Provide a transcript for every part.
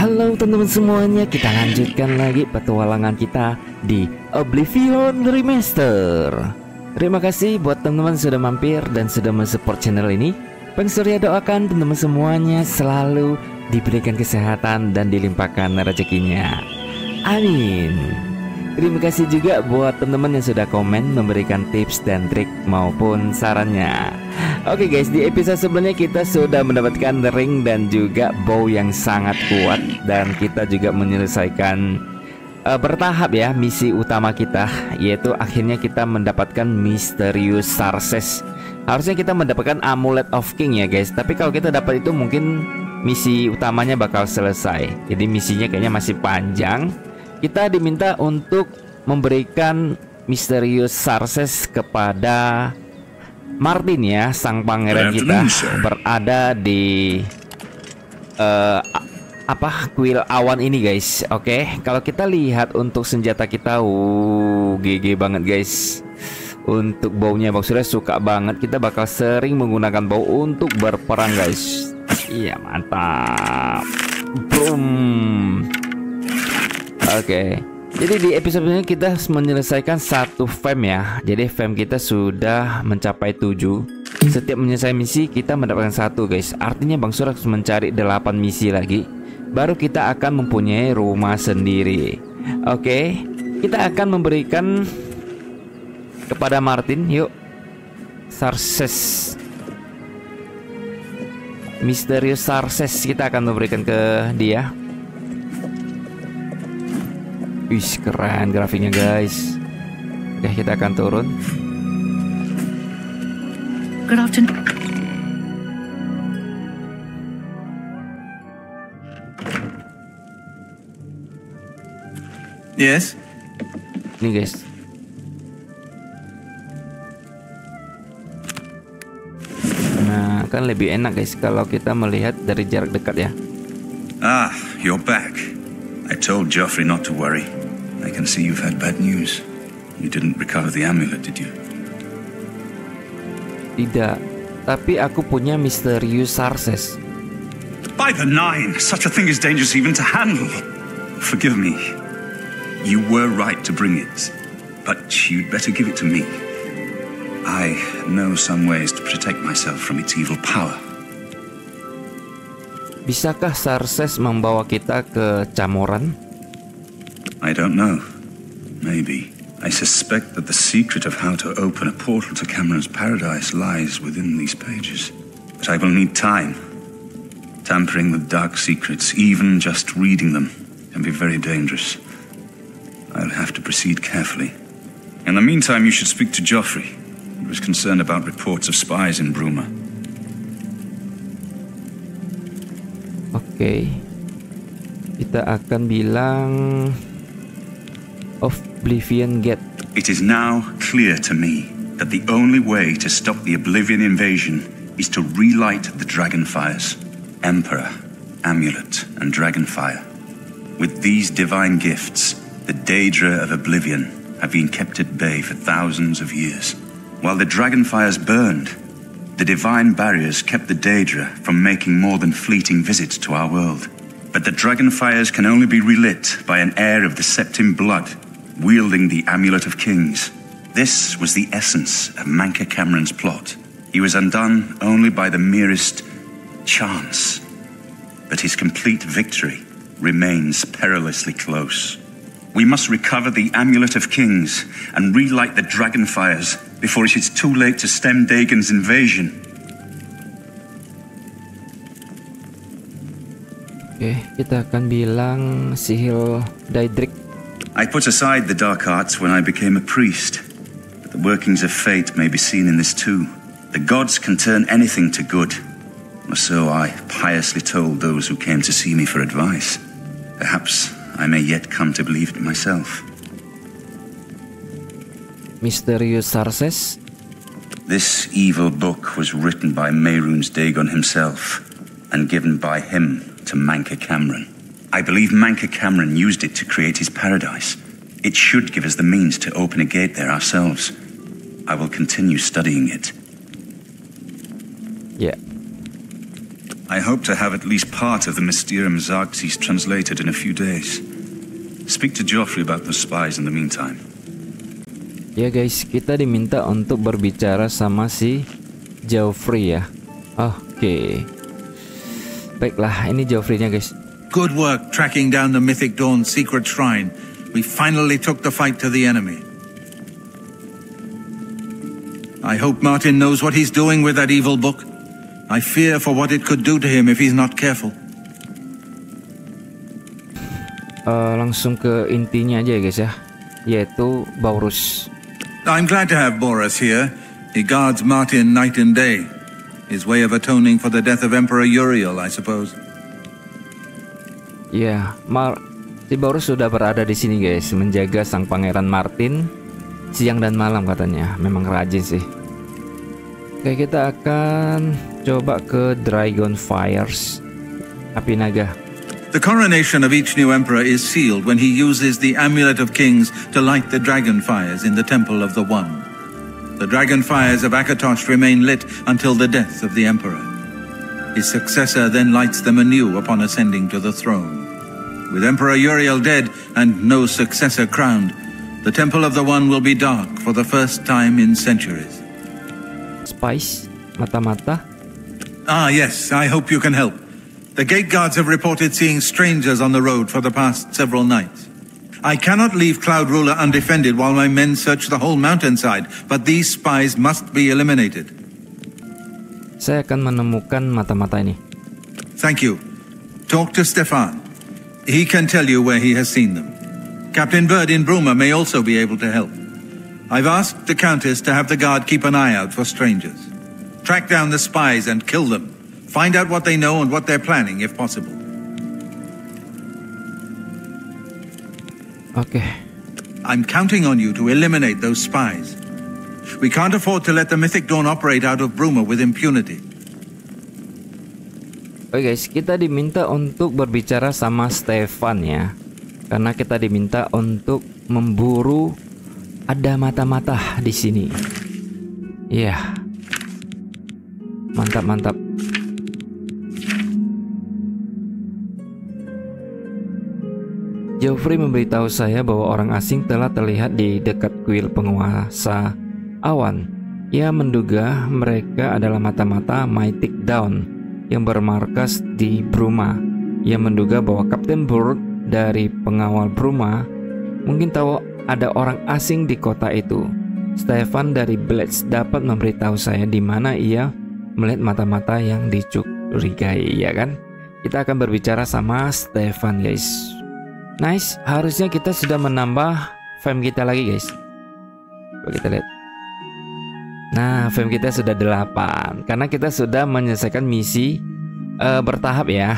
Halo teman-teman semuanya, kita lanjutkan lagi petualangan kita di Oblivion Remaster. Terima kasih buat teman-teman sudah mampir dan sudah mensupport channel ini. Bang Surya doakan teman-teman semuanya selalu diberikan kesehatan dan dilimpahkan rezekinya. Amin. Terima kasih juga buat teman-teman yang sudah komen, memberikan tips dan trik maupun sarannya. Oke guys, di episode sebelumnya kita sudah mendapatkan ring dan juga bow yang sangat kuat. Dan kita juga menyelesaikan bertahap ya misi utama kita, yaitu akhirnya kita mendapatkan Mysterious Sarses. Harusnya kita mendapatkan Amulet of King ya guys. Tapi kalau kita dapat itu mungkin misi utamanya bakal selesai. Jadi misinya kayaknya masih panjang. Kita diminta untuk memberikan Mysterious Sarses kepada Martin ya, sang pangeran kita berada di kuil awan ini guys. Oke, kalau kita lihat untuk senjata kita, GG banget guys. Untuk baunya Bang Surya suka banget. Kita bakal sering menggunakan bau untuk berperang guys. Iya mantap. Boom. Oke, jadi di episode ini kita menyelesaikan satu fam ya. Jadi fam kita sudah mencapai 7. Setiap menyelesaikan misi kita mendapatkan 1 guys. Artinya Bang Surya harus mencari 8 misi lagi, baru kita akan mempunyai rumah sendiri. Oke, kita akan memberikan kepada Martin. Yuk, Sarses, Mysterious Sarses kita akan memberikan ke dia. Wih, keren grafiknya guys. Oke, kita akan turun. Good afternoon. Yes. Nih guys. Nah, kan lebih enak guys kalau kita melihat dari jarak dekat ya. Ah, you're back. I told Joffrey not to worry. I can see you've had bad news. You didn't recover the amulet, did you? Tidak, tapi aku punya Mysterious Sarses. By the Nine, such a thing is dangerous even to handle. Forgive me. You were right to bring it, but you'd better give it to me. I know some ways to protect myself from its evil power. Bisakah Sarses membawa kita ke Camoran? I don't know. Maybe. I suspect that the secret of how to open a portal to Cameron's paradise lies within these pages. But I will need time. Tampering with dark secrets, even just reading them, can be very dangerous. I'll have to proceed carefully. In the meantime, you should speak to Joffrey. He was concerned about reports of spies in Bruma. Oke, kita akan bilang Oblivion Gate. It is now clear to me that the only way to stop the Oblivion invasion is to relight the Dragonfires. Emperor, Amulet, and Dragonfire. With these divine gifts, the Daedra of Oblivion have been kept at bay for thousands of years. While the Dragonfires burned, the divine barriers kept the Daedra from making more than fleeting visits to our world. But the Dragonfires can only be relit by an heir of the Septim blood, wielding the Amulet of Kings. This was the essence of Manca Cameron's plot. He was undone only by the merest chance. But his complete victory remains perilously close. We must recover the Amulet of Kings and relight the Dragonfires before it is too late to stem Dagon's invasion. Oke, kita akan bilang Sihil Daedric. I put aside the dark arts when I became a priest, but the workings of fate may be seen in this too. The gods can turn anything to good, or so I piously told those who came to see me for advice. Perhaps I may yet come to believe it myself. Mysterious Sarses. This evil book was written by Mehrunes Dagon himself, and given by him to Manca Cameron. I believe Manca Cameron used it to create his paradise. It should give us the means to open a gate there ourselves. I will continue studying it. Ya. I hope to have at least part of the Mysterium Xerxes translated in a few days. Speak to Joffrey about the spies in the meantime. Ya guys, kita diminta untuk berbicara sama si Joffrey ya. Oke. Baiklah, ini Joffrey-nya guys. Good work tracking down the Mythic Dawn secret shrine. We finally took the fight to the enemy. I hope Martin knows what he's doing with that evil book. I fear for what it could do to him if he's not careful. Langsung ke intinya aja ya guys ya, yaitu Baurus. I'm glad to have Boris here. He guards Martin night and day. His way of atoning for the death of Emperor Uriel, I suppose. Ya, si Baurus sudah berada di sini guys, menjaga sang pangeran Martin siang dan malam katanya. Memang rajin sih. Oke, kita akan coba ke Dragonfires, api naga. The coronation of each new emperor is sealed when he uses the Amulet of Kings to light the dragon fires in the Temple of the One. The dragon fires of Akatosh remain lit until the death of the emperor. His successor then lights them anew upon ascending to the throne. With Emperor Uriel dead and no successor crowned, the Temple of the One will be dark for the first time in centuries. Spice, mata-mata. Ah, yes, I hope you can help. The gate guards have reported seeing strangers on the road for the past several nights. I cannot leave Cloud Ruler undefended while my men search the whole mountainside, but these spies must be eliminated. Saya akan menemukan mata-mata ini. Thank you. Talk to Stefan. He can tell you where he has seen them. Captain Bird in Bruma may also be able to help. I've asked the Countess to have the guard keep an eye out for strangers. Track down the spies and kill them. Find out what they know and what they're planning, if possible. Okay. I'm counting on you to eliminate those spies. We can't afford to let the Mythic Dawn operate out of Bruma with impunity. Oke guys, kita diminta untuk berbicara sama Stefan ya. Karena kita diminta untuk memburu, ada mata-mata di sini. Iya. Mantap. Joffrey memberitahu saya bahwa orang asing telah terlihat di dekat kuil penguasa awan. Ia menduga mereka adalah mata-mata Mythic Dawn yang bermarkas di Bruma. Ia menduga bahwa Kapten Bird dari pengawal Bruma mungkin tahu ada orang asing di kota itu. Stefan dari Blades dapat memberitahu saya di mana ia melihat mata-mata yang dicurigai, ya kan? Kita akan berbicara sama Stefan, guys. Nice, harusnya kita sudah menambah fam kita lagi, guys. Coba kita lihat. Nah, fam kita sudah 8 karena kita sudah menyelesaikan misi bertahap ya.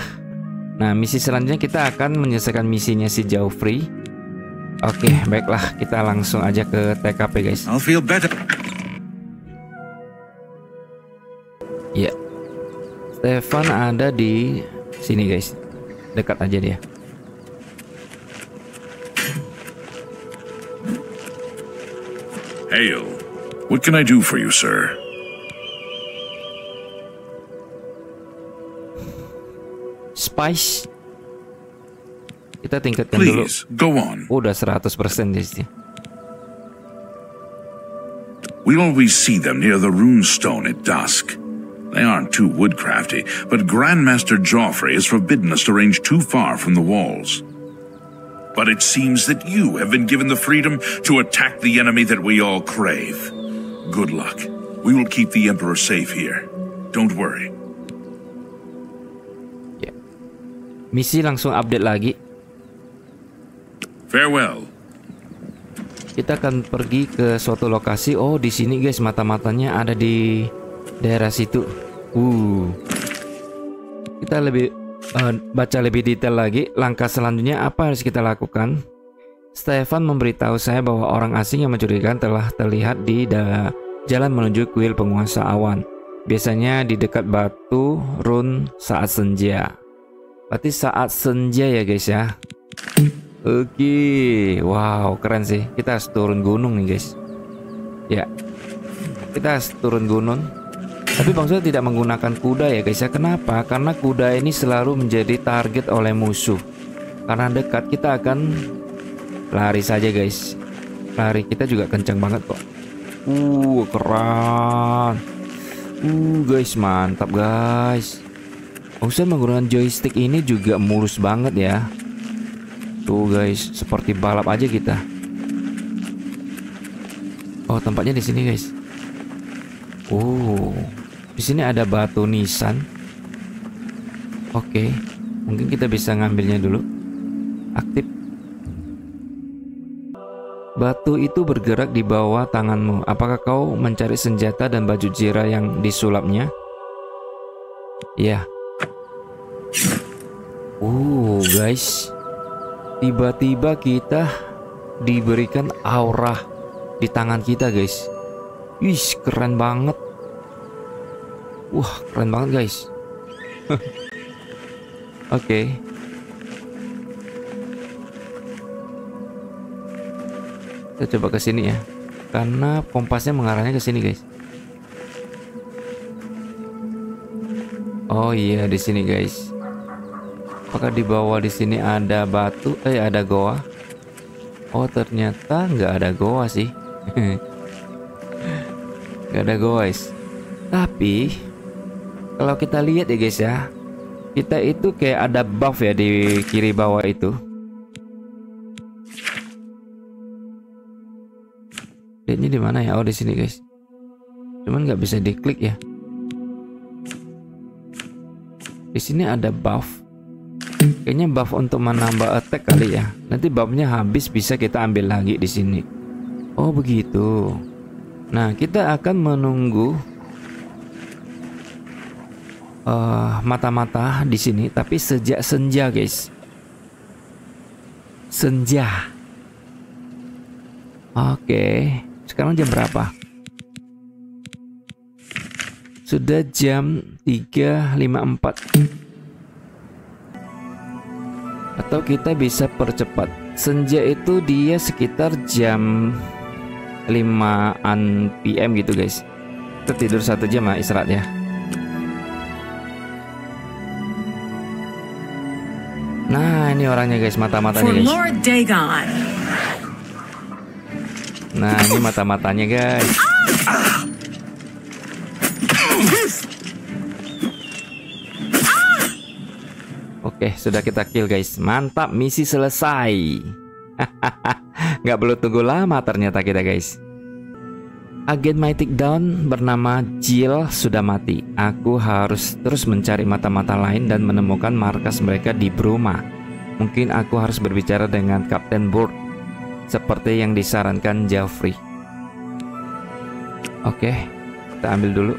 Nah, misi selanjutnya kita akan menyelesaikan misinya si Joffrey. Oke, baiklah, kita langsung aja ke TKP, guys. I'll feel better. Ya, Stefan ada di sini, guys. Dekat aja dia. Hail. What can I do for you, sir? Spice. Kita tingkatkan dulu. Please, go on. Udah 100% guys. We always see them near the rune stone at dusk. They aren't too woodcrafty, but Grandmaster Joffrey has forbidden us to range too far from the walls. But it seems that you have been given the freedom to attack the enemy that we all crave. Good luck. We will keep the Emperor safe here. Don't worry. Yeah. Misi langsung update lagi. Farewell. Kita akan pergi ke suatu lokasi. Oh, di sini guys, mata-matanya ada di daerah situ. Kita lebih baca lebih detail lagi. Langkah selanjutnya apa harus kita lakukan? Stefan memberitahu saya bahwa orang asing yang mencurigakan telah terlihat di jalan menuju kuil penguasa awan. Biasanya di dekat batu run saat senja. Berarti saat senja ya guys ya. Oke, wow, keren sih. Kita harus turun gunung nih guys. Ya, kita harus turun gunung. Tapi Bang Surya tidak menggunakan kuda ya guys ya. Kenapa? Karena kuda ini selalu menjadi target oleh musuh. Karena dekat kita akan lari saja guys. Lari kita juga kencang banget kok. Keren. Guys, mantap guys. Bang Surya menggunakan joystick ini juga mulus banget ya. Tuh guys, seperti balap aja kita. Oh, tempatnya di sini guys. Di sini ada batu nisan. Oke, mungkin kita bisa ngambilnya dulu. Aktif. Batu itu bergerak di bawah tanganmu. Apakah kau mencari senjata dan baju zirah yang disulapnya? Ya. Guys. Tiba-tiba kita diberikan aura di tangan kita, guys. Wih, keren banget. Wah, keren banget, guys. Oke. Kita coba ke sini ya. Karena kompasnya mengarahnya ke sini, guys. Oh iya, di sini, guys. Apakah di bawah di sini ada batu? Ada goa? Oh, ternyata nggak ada goa sih. Nggak ada goa, guys. Tapi kalau kita lihat ya, guys ya, kita itu kayak ada buff ya di kiri bawah itu. Ini di mana ya? Oh, di sini guys. Cuman nggak bisa diklik ya. Di sini ada buff. Kayaknya buff untuk menambah attack kali ya. Nanti buffnya habis bisa kita ambil lagi di sini. Oh begitu. Nah, kita akan menunggu mata-mata di sini. Tapi sejak senja guys. Senja. Oke. Sekarang jam berapa? Sudah jam 3.54. Atau kita bisa percepat. Senja itu dia sekitar jam 5-an PM gitu guys. Kita tidur 1 jam lah istirahat ya. Nah, ini orangnya guys, mata-matanya guys. Lord Dagon. Nah, ini mata-matanya guys. Oke, sudah kita kill guys. Mantap, misi selesai. Nggak perlu tunggu lama ternyata kita guys. Agen Mythic Dawn bernama Jill sudah mati. Aku harus terus mencari mata-mata lain dan menemukan markas mereka di Bruma. Mungkin aku harus berbicara dengan Kapten Burke seperti yang disarankan Joffrey. Oke, kita ambil dulu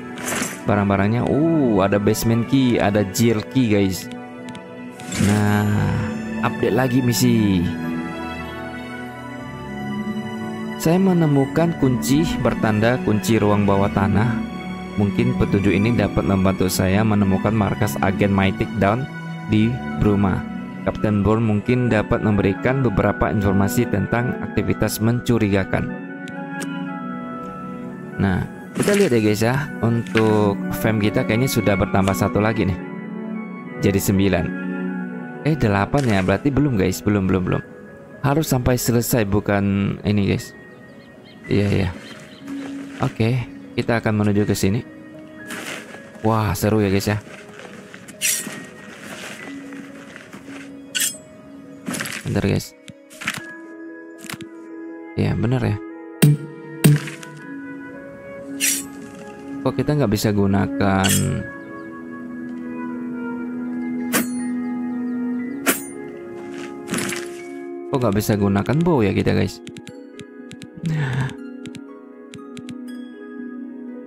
barang-barangnya. Ada basement key, ada Jill key guys. Nah, update lagi misi. Saya menemukan kunci bertanda kunci ruang bawah tanah. Mungkin petunjuk ini dapat membantu saya menemukan markas agen Mythic Dawn di Bruma. Kapten Burke mungkin dapat memberikan beberapa informasi tentang aktivitas mencurigakan. Nah, kita lihat ya guys ya. Untuk fam kita kayaknya sudah bertambah 1 lagi nih. Jadi 9. 8 ya, berarti belum guys, belum. Harus sampai selesai bukan ini guys. Iya. Oke, kita akan menuju ke sini. Wah, seru ya guys ya. Bentar guys. Ya, bener ya. Kok kita nggak bisa gunakan bow ya kita guys?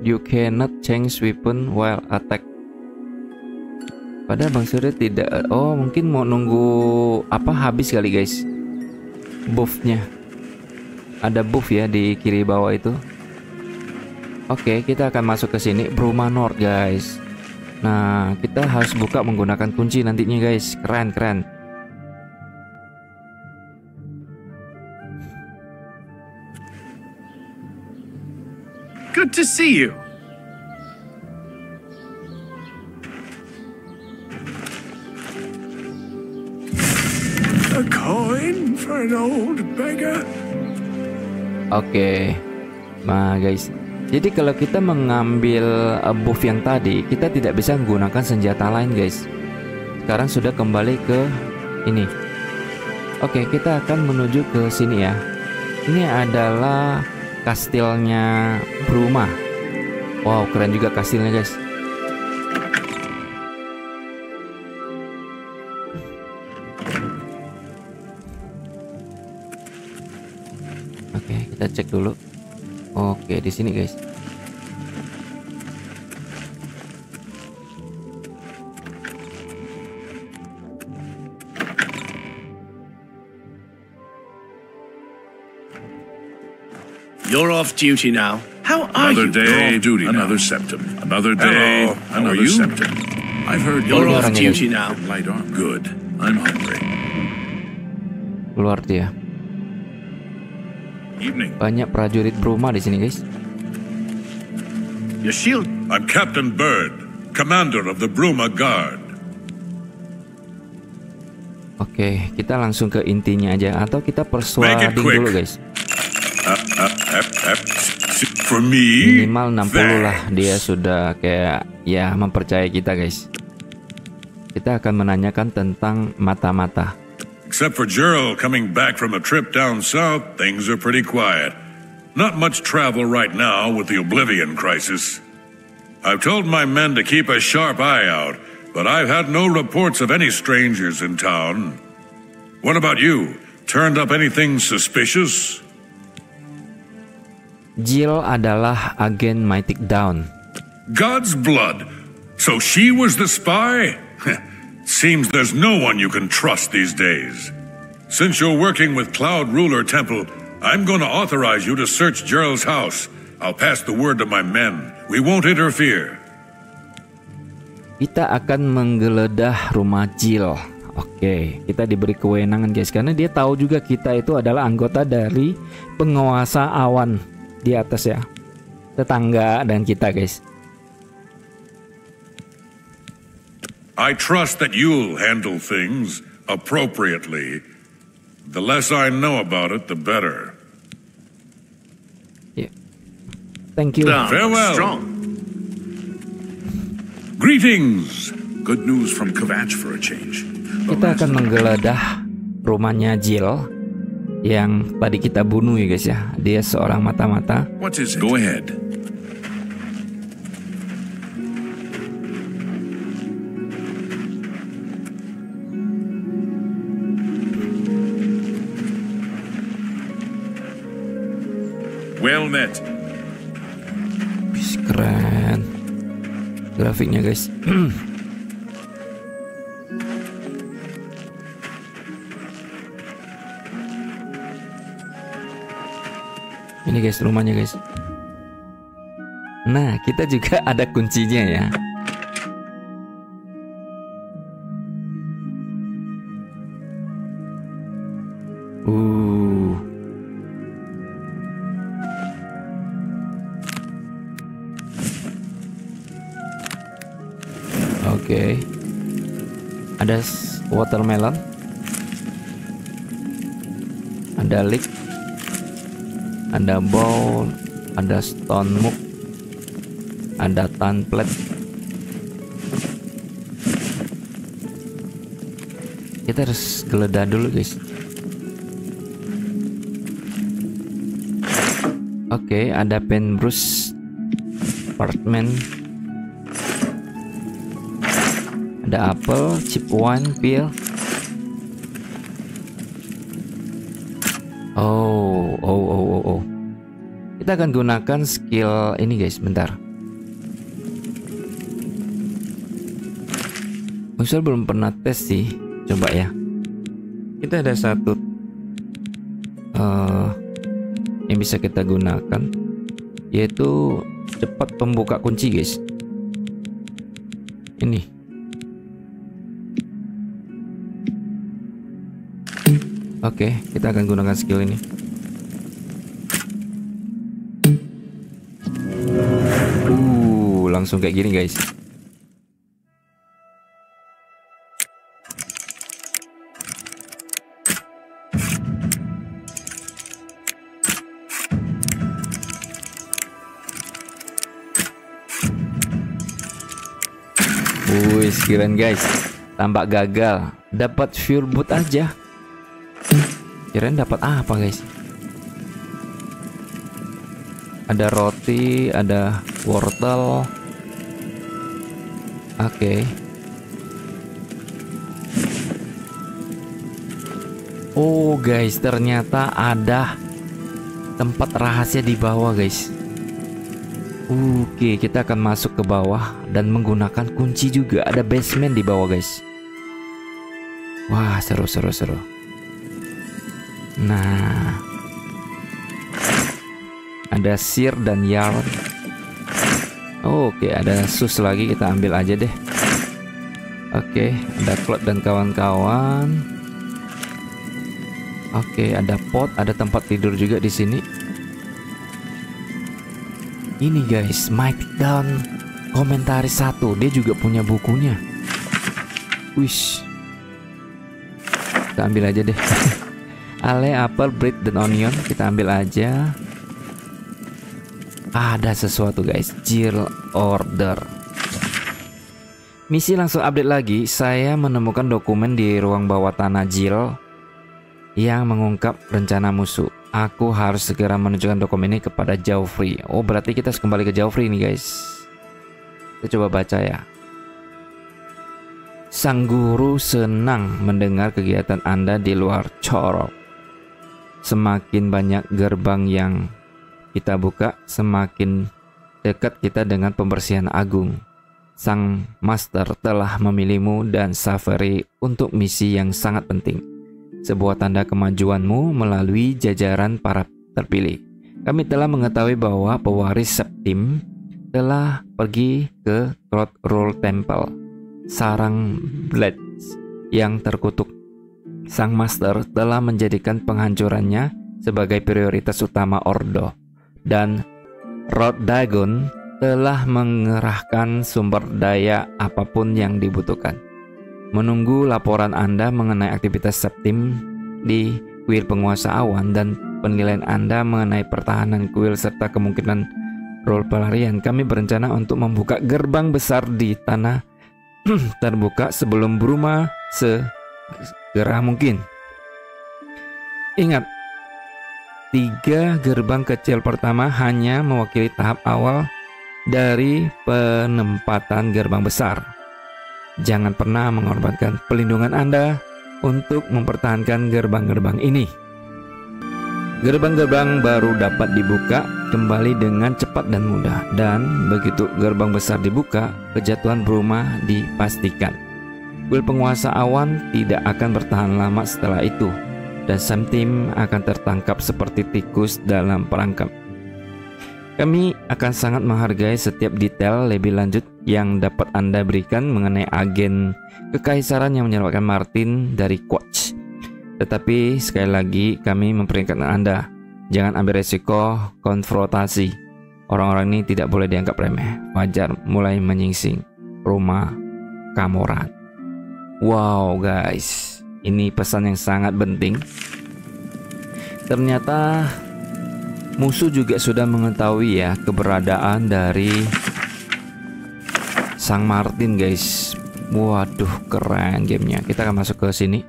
You cannot change weapon while attack. Padahal Bang Surya tidak. Oh, mungkin mau nunggu habis kali guys. Buffnya. Ada buff ya di kiri bawah itu. Oke, kita akan masuk ke sini Bruma North guys. Nah, kita harus buka menggunakan kunci nantinya guys. Keren. Good to see you. A coin for an old beggar. Oke. Nah guys, jadi kalau kita mengambil buff yang tadi, kita tidak bisa menggunakan senjata lain guys. Sekarang sudah kembali ke ini. Oke, kita akan menuju ke sini ya. Ini adalah kastilnya Bruma. Wow, keren juga kastilnya guys. Oke, kita cek dulu. Oke, di sini guys. You're off duty now. How are Another you? day, duty, another septum. Another day, another septum. I've heard You're Oh, off orangnya, duty now. light arm. Good. I'm hungry. Keluar dia. Evening. Banyak prajurit Bruma di sini guys. Your shield. I'm Captain Bird, commander of the Bruma Guard. Oke, kita langsung ke intinya aja atau kita persuading quick. dulu guys. For me, Minimal 60 lah, dia sudah kayak ya mempercayai kita guys. Kita akan menanyakan tentang mata-mata. Except for Gerald coming back from a trip down south, things are pretty quiet. Not much travel right now with the Oblivion crisis. I've told my men to keep a sharp eye out, but I've had no reports of any strangers in town. What about you? Turned up anything suspicious? Jill adalah agen Mythic Dawn. God's blood. So she was the spy? Seems there's no one you can trust these days. Since you're working with Cloud Ruler Temple, I'm going to authorize you to search Gerald's house. I'll pass the word to my men. We won't interfere. Kita akan menggeledah rumah Jill. Oke, kita diberi kewenangan guys, karena dia tahu juga kita itu adalah anggota dari penguasa awan di atas ya, tetangga dan kita guys. I trust that you'll handle things appropriately. The less I know about it, the better. Yeah. Thank you. Farewell. Strong. Greetings. Good news from Kvatch for a change. Kita akan menggeledah rumahnya Jill yang tadi kita bunuh ya guys ya. Dia seorang mata-mata. What is it? Go ahead. Well met. Wih, keren grafiknya guys. Ini guys rumahnya guys. Nah, kita juga ada kuncinya ya. Oke. Ada watermelon. Ada leek. Ada bowl, ada stone mug, ada tanplet. Kita harus geledah dulu guys. Oke, ada Penbruce apartment, ada apel, chip wine, peel. Oh. Kita akan gunakan skill ini guys, bentar. Misal belum pernah tes sih, coba ya. Kita ada satu yang bisa kita gunakan, yaitu cepat pembuka kunci guys. Ini. Oke, kita akan gunakan skill ini. Langsung kayak gini guys. Wis, keren guys. Tambak gagal. Dapat fuel boot aja. Kirain dapat apa guys? Ada roti, ada wortel. Oke. Oh guys, ternyata ada tempat rahasia di bawah guys. Oke, kita akan masuk ke bawah dan menggunakan kunci juga. Ada basement di bawah guys. Wah, seru. Nah, ada sir dan yarn. Oke, ada sus lagi, kita ambil aja deh. Oke, ada Cloud dan kawan-kawan. Oke, ada pot, ada tempat tidur juga di sini. Ini guys, Mighty Down Komentaris 1. Dia juga punya bukunya. Wish. Kita ambil aja deh. Ale, apple, bread, dan onion. Kita ambil aja. Ada sesuatu guys. Jill order. Misi langsung update lagi. Saya menemukan dokumen di ruang bawah tanah Jill yang mengungkap rencana musuh. Aku harus segera menunjukkan dokumen ini kepada Joffrey. Oh, berarti kita harus kembali ke Joffrey nih guys. Kita coba baca ya. Sang guru senang mendengar kegiatan Anda di luar Corok. Semakin banyak gerbang yang kita buka, semakin dekat kita dengan pembersihan agung. Sang Master telah memilihmu dan Saveri untuk misi yang sangat penting. Sebuah tanda kemajuanmu melalui jajaran para terpilih. Kami telah mengetahui bahwa pewaris Septim telah pergi ke Throne Temple, sarang Blades yang terkutuk. Sang Master telah menjadikan penghancurannya sebagai prioritas utama Ordo, dan Rod Dagon telah mengerahkan sumber daya apapun yang dibutuhkan. Menunggu laporan Anda mengenai aktivitas Septim di kuil penguasa awan dan penilaian Anda mengenai pertahanan kuil serta kemungkinan role pelarian, kami berencana untuk membuka gerbang besar di tanah terbuka sebelum Bruma segera mungkin. Ingat, 3 gerbang kecil pertama hanya mewakili tahap awal dari penempatan gerbang besar. Jangan pernah mengorbankan pelindungan Anda untuk mempertahankan gerbang-gerbang ini. Gerbang-gerbang baru dapat dibuka kembali dengan cepat dan mudah, dan begitu gerbang besar dibuka, kejatuhan Bruma dipastikan. Kuil penguasa awan tidak akan bertahan lama setelah itu, dan Septim akan tertangkap seperti tikus dalam perangkap. Kami akan sangat menghargai setiap detail lebih lanjut yang dapat Anda berikan mengenai agen kekaisaran yang menyelamatkan Martin dari Quatch. Tetapi sekali lagi kami memperingatkan Anda, jangan ambil resiko konfrontasi. Orang-orang ini tidak boleh dianggap remeh. Fajar mulai menyingsing rumah Camoran. Wow guys, ini pesan yang sangat penting. Ternyata musuh juga sudah mengetahui ya keberadaan dari Sang Martin guys. Waduh, keren gamenya. Kita akan masuk ke sini.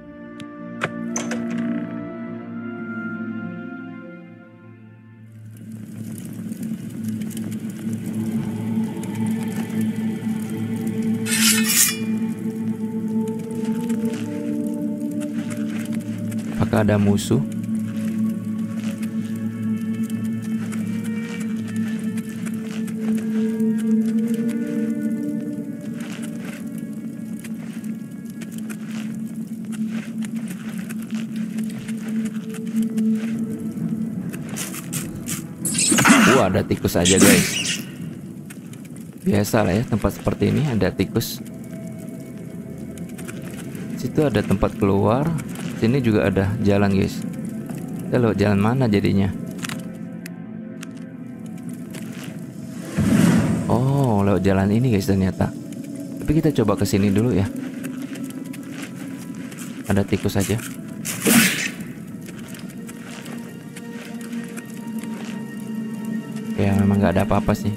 Apakah ada musuh? Ada tikus aja guys. Biasa lah ya, tempat seperti ini ada tikus. Situ ada tempat keluar. Sini juga ada jalan guys. Kita lewat jalan mana jadinya? Oh, lewat jalan ini guys ternyata. Tapi kita coba ke sini dulu ya. Ada tikus aja. Ya memang nggak ada apa-apa sih.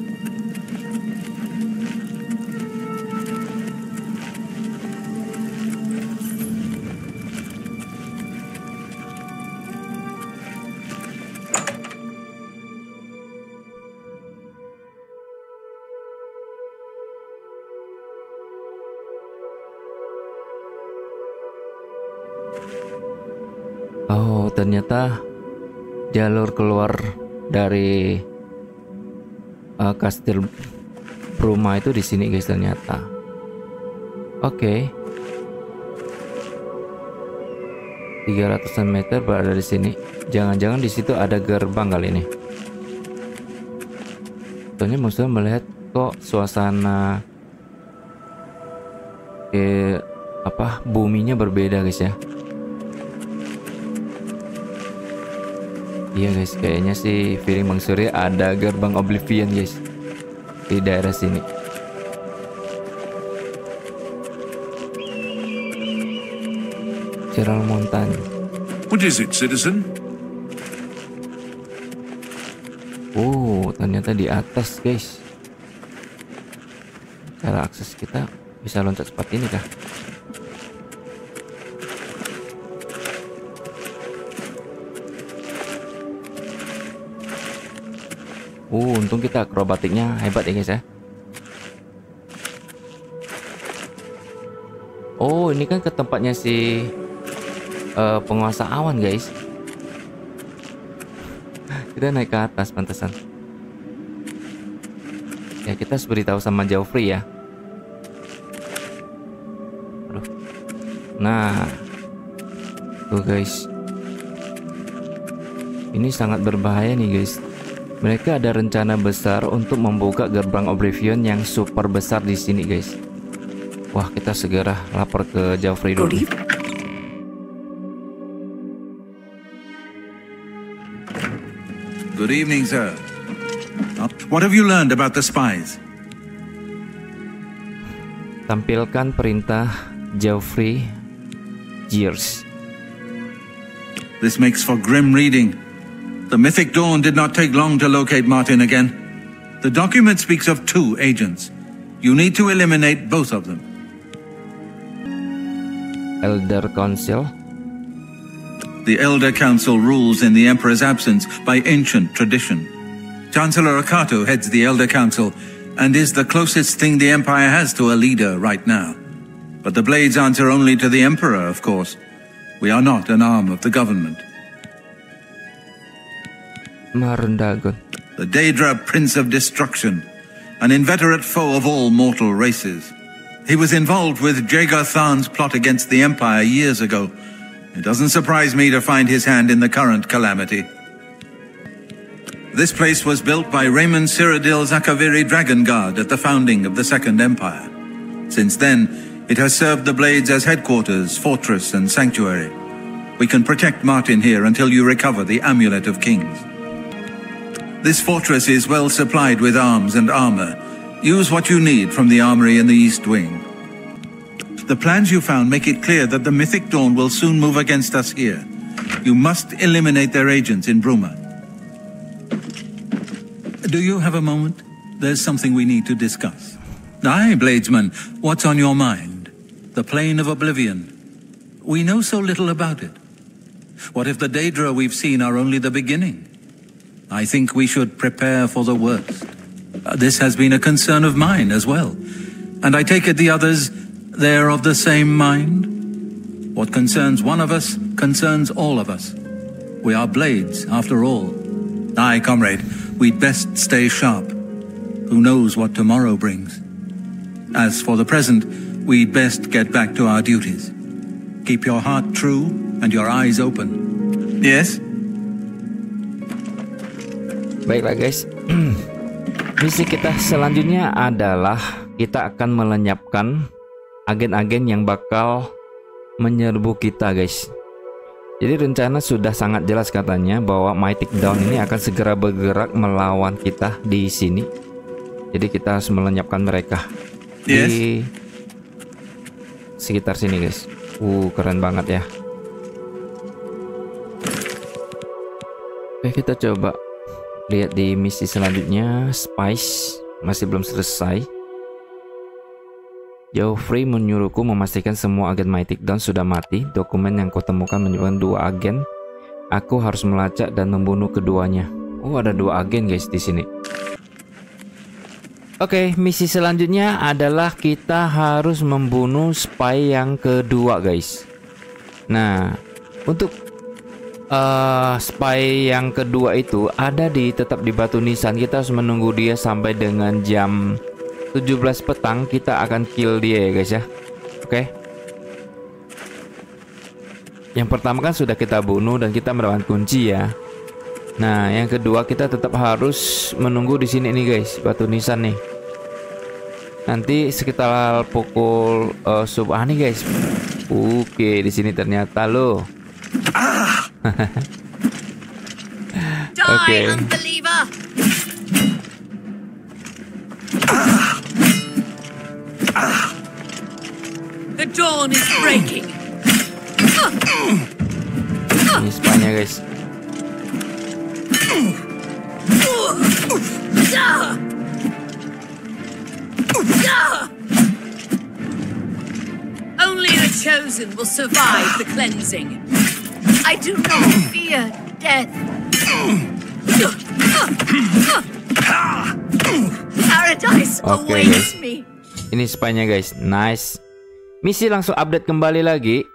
Oh, ternyata jalur keluar dari kastil Bruma itu di sini guys ternyata. Oke. 300 meter berada di sini. Jangan-jangan di situ ada gerbang kali ini. Soalnya musuh melihat kok suasana buminya berbeda guys ya. Iya guys, kayaknya sih feeling Bang Surya ada gerbang Oblivion guys di daerah sini. Ceral Mountain. What is it, citizen? Oh, ternyata di atas guys. Cara akses kita bisa loncat seperti ini kah? Untung kita akrobatiknya hebat ya guys ya. Oh, ini kan ke tempatnya si penguasa awan guys. Kita naik ke atas pantesan. Ya kita harus beritahu sama Joffrey ya. Aduh. Nah, tuh guys. Ini sangat berbahaya nih guys. Mereka ada rencana besar untuk membuka gerbang Oblivion yang super besar di sini, guys. Wah, kita segera lapor ke Joffrey dulu. Good evening, sir. What have you learned about the spies? Tampilkan perintah Joffrey Gears. This makes for grim reading. The Mythic Dawn did not take long to locate Martin again. The document speaks of 2 agents. You need to eliminate both of them. Elder Council. The Elder Council rules in the Emperor's absence by ancient tradition. Chancellor Akato heads the Elder Council and is the closest thing the Empire has to a leader right now. But the Blades answer only to the Emperor, of course. We are not an arm of the government. Marendagon. The Daedra Prince of Destruction, an inveterate foe of all mortal races. He was involved with Jagar Tharn's plot against the Empire years ago. It doesn't surprise me to find his hand in the current calamity. This place was built by Raymond Cyrodiil Zakaviri Dragon Guard at the founding of the Second Empire. Since then, it has served the Blades as headquarters, fortress, and sanctuary. We can protect Martin here until you recover the Amulet of Kings. This fortress is well supplied with arms and armor. Use what you need from the armory in the East Wing. The plans you found make it clear that the Mythic Dawn will soon move against us here. You must eliminate their agents in Bruma. Do you have a moment? There's something we need to discuss. Aye, Bladesman, what's on your mind? The Plane of Oblivion. We know so little about it. What if the Daedra we've seen are only the beginning? I think we should prepare for the worst. This has been a concern of mine as well. And I take it the others, they're of the same mind? What concerns one of us concerns all of us. We are Blades, after all. Aye, comrade, we'd best stay sharp. Who knows what tomorrow brings? As for the present, we'd best get back to our duties. Keep your heart true and your eyes open. Yes? Baiklah guys. Misi kita selanjutnya adalah kita akan melenyapkan agen-agen yang bakal menyerbu kita guys. Jadi rencana sudah sangat jelas katanya bahwa Mythic Dawn ini akan segera bergerak melawan kita di sini. Jadi kita harus melenyapkan mereka di sekitar sini guys. Keren banget ya. Oke, kita coba lihat di misi selanjutnya. Spice masih belum selesai. Joffrey menyuruhku memastikan semua agen Mythic Dawn sudah mati. Dokumen yang kau temukan menyebutkan 2 agen. Aku harus melacak dan membunuh keduanya. Oh, ada 2 agen guys di sini. Oke, misi selanjutnya adalah kita harus membunuh spy yang kedua guys. Nah, untuk spy yang kedua itu ada tetap di Batu Nisan. Kita harus menunggu dia sampai dengan jam 17 petang. Kita akan kill dia ya guys ya. Oke. Yang pertama kan sudah kita bunuh dan kita mendapatkan kunci ya. Nah, yang kedua kita tetap harus menunggu di sini nih guys, Batu Nisan nih. Nanti sekitar pukul subuh nih guys. Oke, di sini ternyata loh. Oke. Unbeliever. The dawn is breaking. Ini spy-nya guys. Only the chosen will survive the cleansing. I do not fear death. Paradise awaits me. Ini spy-nya guys. Nice. Misi langsung update kembali lagi.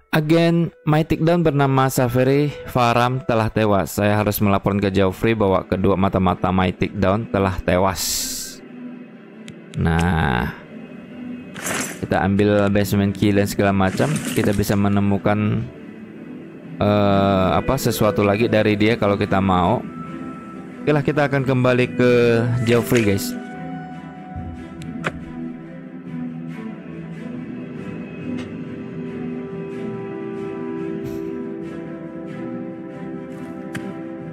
Agen Mythic Dawn bernama Saveri Faram telah tewas. Saya harus melaporkan ke Joffrey bahwa kedua mata-mata Mythic Dawn telah tewas. Nah, kita ambil basement key dan segala macam. Kita bisa menemukan sesuatu lagi dari dia kalau kita mau. Oke lah, kita akan kembali ke Joffrey guys.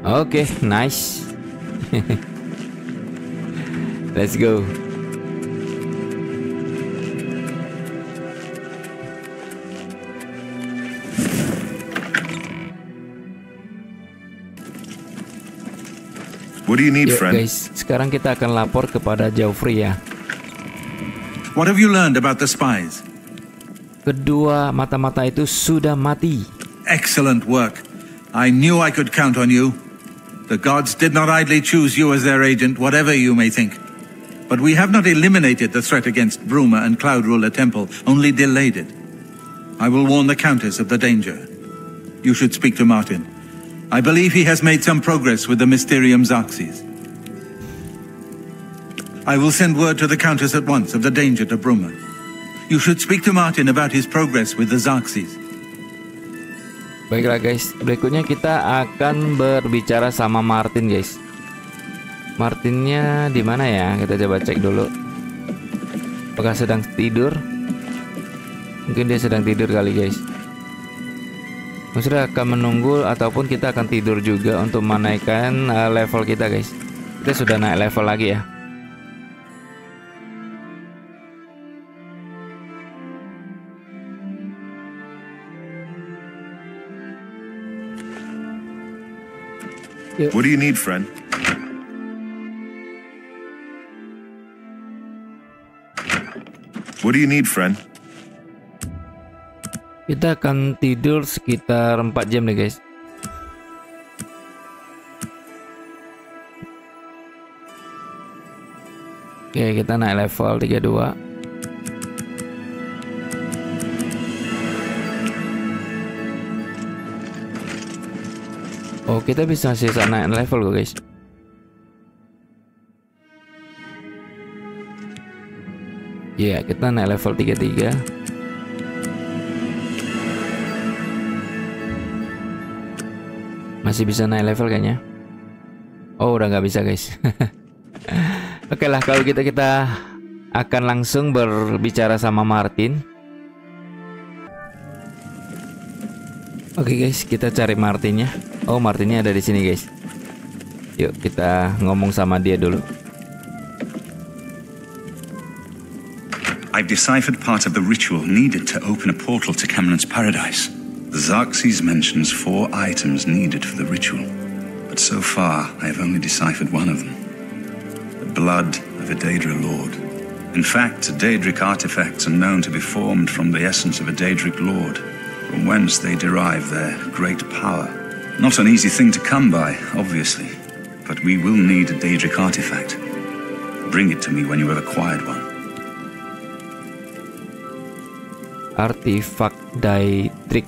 Oke, nice. Let's go. What do you need, Yuk, friend? guys, sekarang kita akan lapor kepada Joffrey ya. What have you learned about the spies? Kedua mata-mata itu sudah mati. Excellent work. I knew I could count on you. The gods did not idly choose you as their agent, whatever you may think. But we have not eliminated the threat against Bruma and Cloud Ruler Temple, only delayed it. I will warn the Countess of the danger. You should speak to Martin. I believe he has made some progress with the Mysterium Xarxes. I will send word to the Countess at once of the danger to Bruma. You should speak to Martin about his progress with the Xarxes. Baiklah guys, berikutnya kita akan berbicara sama Martin guys. Martinnya di mana ya? Kita coba cek dulu. Apakah sedang tidur? Mungkin dia sedang tidur kali guys. Sudah akan menunggu ataupun kita akan tidur juga untuk menaikkan level kita guys. Kita sudah naik level lagi ya. What do you need, friend? What do you need, friend? Kita akan tidur sekitar 4 jam nih guys. Oke, kita naik level 32. Oh, kita bisa sisa naik level kok guys. Ya, kita naik level 33. Masih bisa naik level kayaknya. Oh, udah nggak bisa guys. Oke lah, kalau kita akan langsung berbicara sama Martin. Oke guys, kita cari Martinnya. Oh, Martinnya ada di sini guys. Yuk kita ngomong sama dia dulu. I've deciphered part of the ritual needed to open a portal to Cameron's paradise. The Xarxes mentions 4 items needed for the ritual, but so far I have only deciphered one of them. The blood of a Daedra Lord. In fact, Daedric artifacts are known to be formed from the essence of a Daedric Lord, from whence they derive their great power. Not an easy thing to come by, obviously, but we will need a Daedric artifact. Bring it to me when you have acquired one. Artifak Daedric.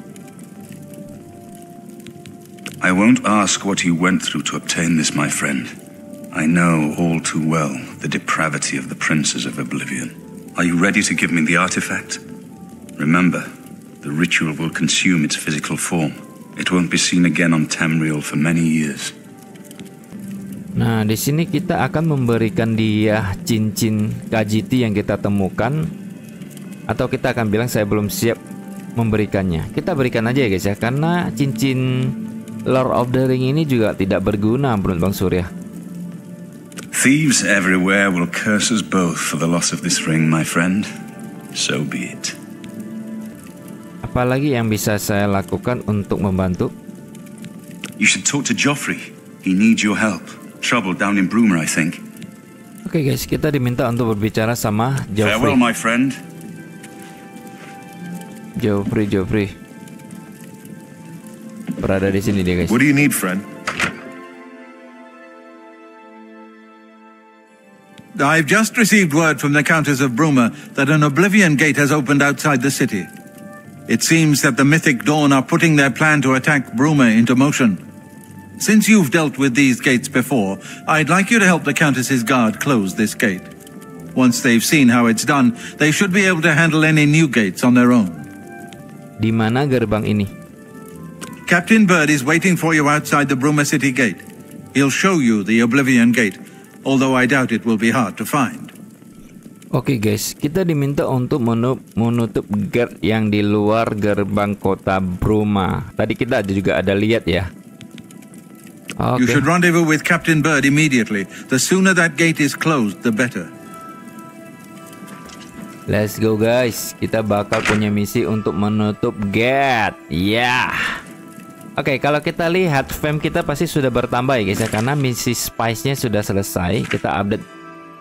I won't ask what you went through to obtain this, my friend. I know all too well the depravity of the princes of Oblivion. Are you ready to give me the artifact? Remember, the ritual will consume its physical form. It won't be seen again on Tamriel for many years. Nah, di sini kita akan memberikan dia cincin Khajiit yang kita temukan, atau kita akan bilang saya belum siap memberikannya. Kita berikan aja ya guys ya, karena cincin Lord of the Ring ini juga tidak berguna menurut Bang Surya. Thieves everywhere will curse us both for the loss of this ring, my friend. So be it. Apalagi yang bisa saya lakukan untuk membantu? You should talk to Joffrey. He needs your help. Trouble down in Bruma, I think. Oke guys, kita diminta untuk berbicara sama Joffrey. Farewell, my friend. Joffrey. Berada di sini dia guys. What do you need, friend? I've just received word from the Countess of Bruma that an Oblivion gate has opened outside the city. It seems that the Mythic Dawn are putting their plan to attack Bruma into motion. Since you've dealt with these gates before, I'd like you to help the Countess's guard close this gate. Once they've seen how it's done, they should be able to handle any new gates on their own. Di mana gerbang ini? Captain Bird is waiting for you outside the Bruma City gate. He'll show you the Oblivion gate, although I doubt it will be hard to find. Oke guys, kita diminta untuk menutup gate yang di luar gerbang kota Bruma. Tadi kita juga ada lihat ya. You should rendezvous with Captain Bird immediately. The sooner that gate is closed, the better. Let's go guys, kita bakal punya misi untuk menutup gate. Ya. Oke, kalau kita lihat fam kita pasti sudah bertambah ya guys ya, karena misi spice-nya sudah selesai. Kita update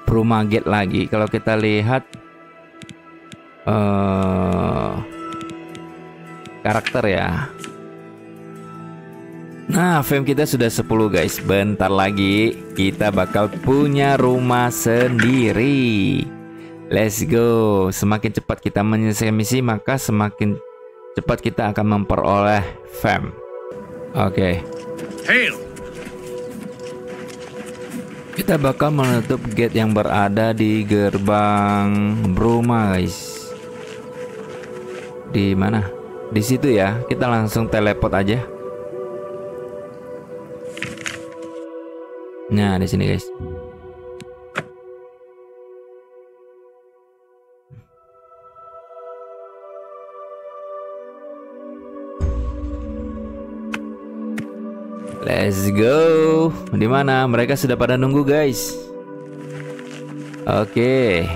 Bruma Gate lagi. Kalau kita lihat karakter ya. Nah, fam kita sudah 10 guys. Bentar lagi kita bakal punya rumah sendiri. Let's go. Semakin cepat kita menyelesaikan misi, maka semakin cepat kita akan memperoleh fam. Oke. Hail. Kita bakal menutup gate yang berada di gerbang Bruma, guys. Di mana? Di situ ya. Kita langsung teleport aja. Nah, di sini, guys. Let's go. Di mana? Mereka sudah pada nunggu, guys. Oke.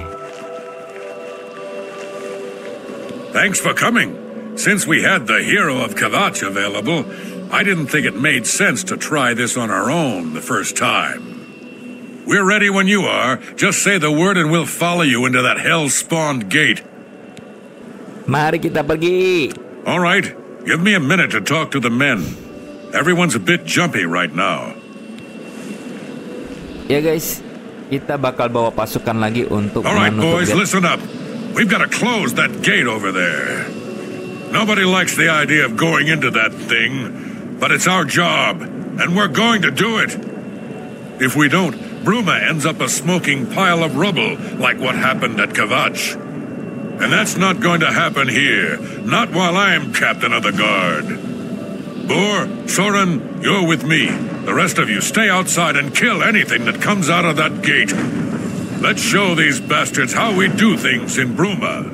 Thanks for coming. Since we had the hero of Kvatch available, I didn't think it made sense to try this on our own the first time. We're ready when you are. Just say the word and we'll follow you into that hell-spawned gate. Mari kita pergi. All right. Give me a minute to talk to the men. Everyone's a bit jumpy right now. Ya guys, kita bakal bawa pasukan lagi untuk All right, menutup boys, gate. listen up. We've got to close that gate over there. Nobody likes the idea of going into that thing, but it's our job, and we're going to do it. If we don't, Bruma ends up a smoking pile of rubble, like what happened at Kvatch. And that's not going to happen here, not while I'm captain of the guard. Bor, Soren, you're with me. The rest of you stay outside and kill anything that comes out of that gate. Let's show these bastards how we do things in Bruma.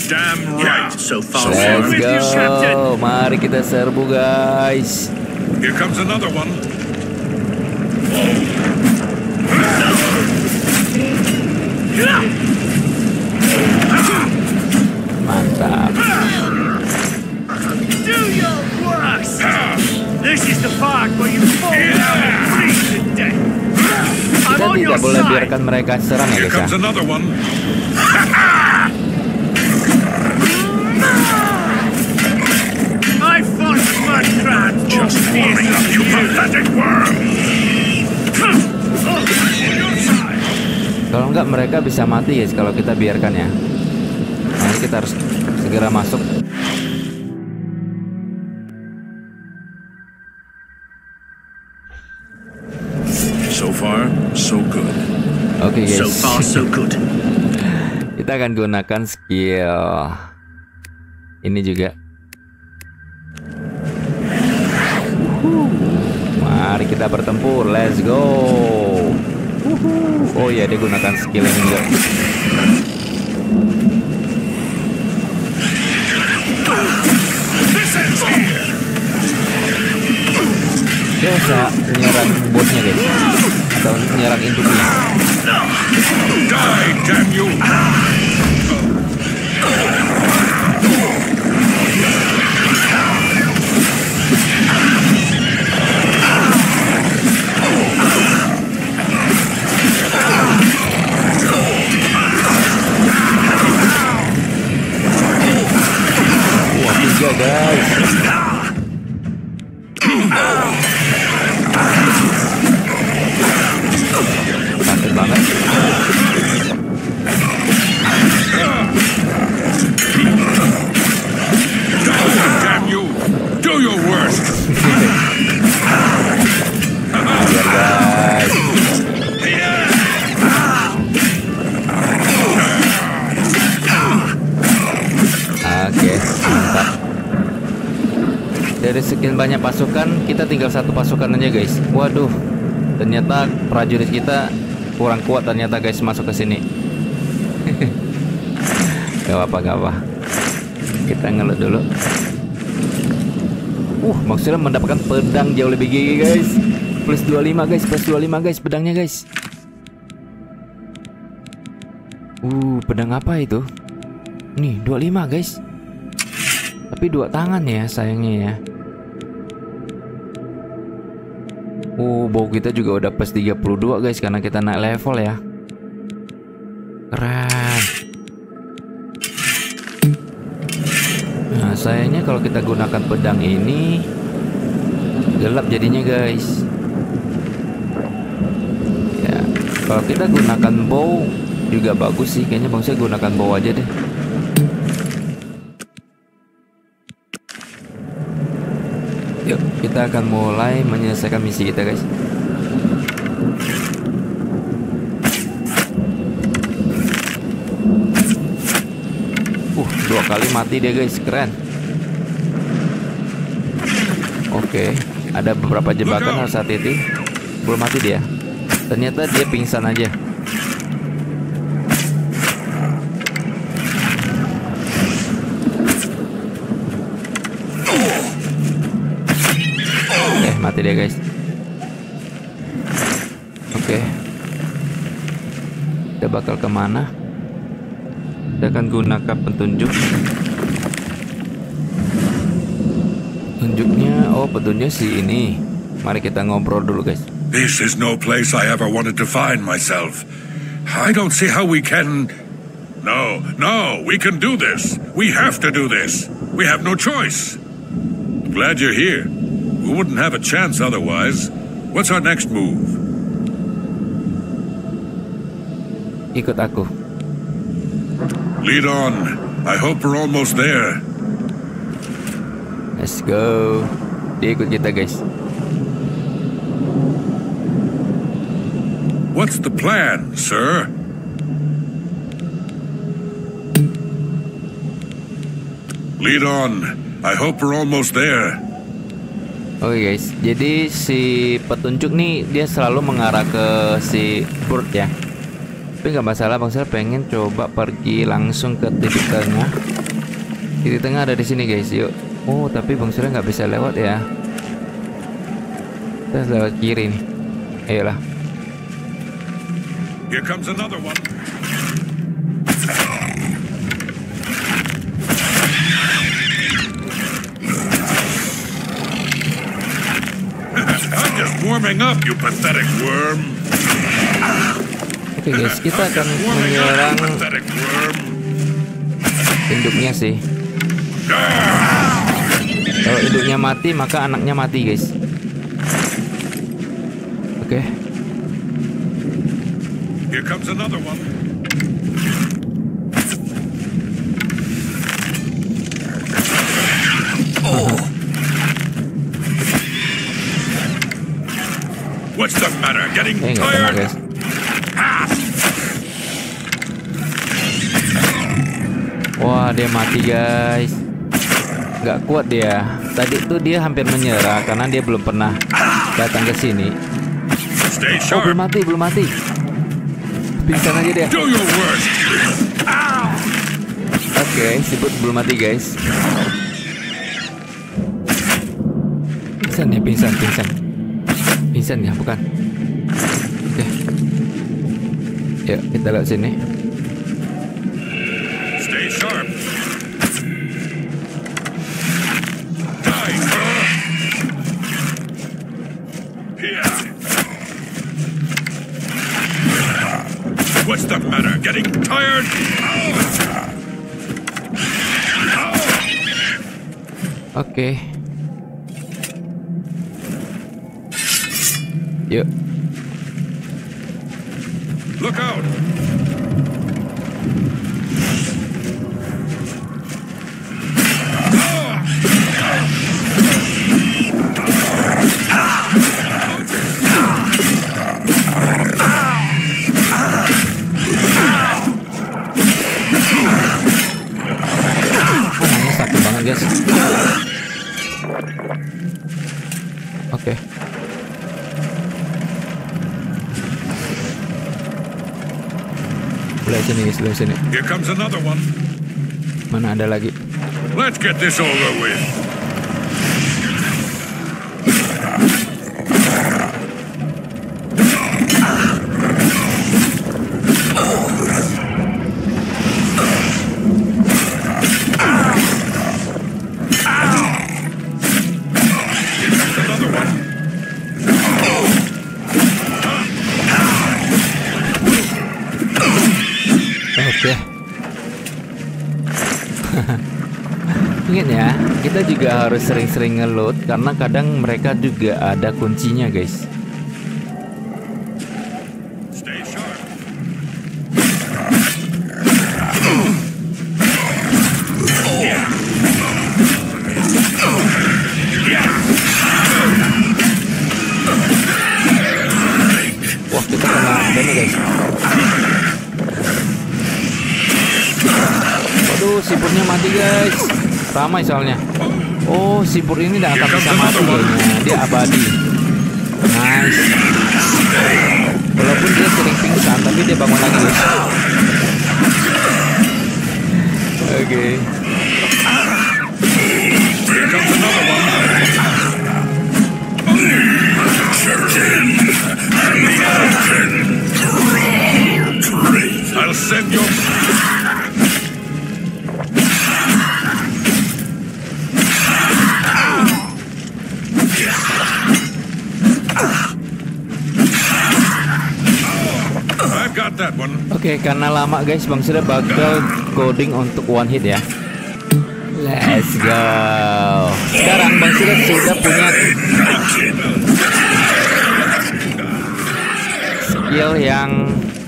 Damn right, so far. Let's With you, Captain. go. Mari kita serbu, guys. Here comes another one. Mantap. Do your worst. This is the part where you fall down and freeze to death. I'm Kita on your tidak boleh side. biarkan mereka serang ya Here guys comes ya. another one. I fought mud crabs just hurry up, you pathetic worm. On your side. Kalau enggak mereka bisa mati guys kalau kita biarkan ya. Nah, kita harus segera masuk. So good. Oke guys. So far, so good. Kita akan gunakan skill ini juga. Mari kita bertempur, let's go. Oh ya, dia gunakan skill ini juga. Dia bisa menyerang bosnya guys, atau menyerang induknya. Die, damn you! Wah, 3 guys. Sakit banget. Damn you! Do your worst! Biar guys. Oke, mantap. Dari sekian banyak pasukan, kita tinggal 1 pasukan aja guys. Waduh, ternyata prajurit kita kurang kuat ternyata guys masuk ke sini. Gak apa-apa. Kita ngelut dulu. Maksudnya mendapatkan pedang jauh lebih gigi guys. Plus 25 guys, plus 25 guys pedangnya guys. Pedang apa itu? Nih, 25 guys. Tapi 2 tangan ya sayangnya ya. Bau kita juga udah plus 32 guys, karena kita naik level ya. Keren. Nah sayangnya kalau kita gunakan pedang ini gelap jadinya guys. Ya, kalau kita gunakan bow juga bagus sih. Kayaknya bang saya gunakan bow aja deh. Yuk, kita akan mulai menyelesaikan misi kita guys. Dua kali mati dia guys, keren. Oke, ada beberapa jebakan harus hati-hati. Belum mati dia. Ternyata dia pingsan aja. Mati dia guys. Oke. Kita bakal kemana? Kita akan gunakan petunjuk. Petunjuknya si ini. Mari kita ngobrol dulu guys. This is no place I ever wanted to find myself. I don't see how we can... No, we can do this. We have to do this. We have no choice. I'm glad you're here. We wouldn't have a chance otherwise. What's our next move? Ikut aku. Lead on. I hope we're almost there. Let's go. Dia ikut kita guys. What's the plan, sir? Lead on. I hope we're almost there. Oke guys, jadi si petunjuk nih dia selalu mengarah ke si bird ya. Tapi nggak masalah, bang saya pengen coba pergi langsung ke titik tengah. Titik tengah ada di sini guys, yuk. Tapi bang Surya nggak bisa lewat ya. Kita lewat kiri nih. Ayolah. Here comes another one. I'm just warming up, you pathetic worm. Oke guys, kita akan menyerang induknya sih. Kalau induknya mati, maka anaknya mati guys. Oke. Here comes another one. What's the matter? Getting Nggak kena tired? guys. Wah, dia mati guys. Nggak kuat dia. Tadi tuh dia hampir menyerah karena dia belum pernah datang ke sini. Stay Oh, belum sharp. mati, belum mati. Pingsan aja dia. Do your worst. Oke, siput belum mati guys. Pingsan ya, pingsan. Pingsan ya, bukan. Oke. Yuk, kita lihat sini. Stay sharp. Die. Yeah. What's the matter? Getting tired? Oke. Yuk. Look out. Ini sakit banget guys. Oke. Lihat sini guys, lihat sini. Here comes another one. Mana ada lagi? Let's get this over with. Another one. Oke. Ingat ya, kita juga harus sering-sering ngeload karena kadang mereka juga ada kuncinya guys. Stay sharp. Wah, kita kena dana guys. Waduh, sipurnya mati guys. Ramai soalnya. Oh, sipur ini tidak akan bisa mati kayaknya. Dia abadi. Nice. Walaupun dia sering pingsan, tapi dia bangun lagi guys. Oke. Here comes another one. I'll send you. I've got that one. Oke, karena lama guys, Bang sudah bakal coding untuk one hit ya. Let's go. Sekarang Bang sudah punya skill yang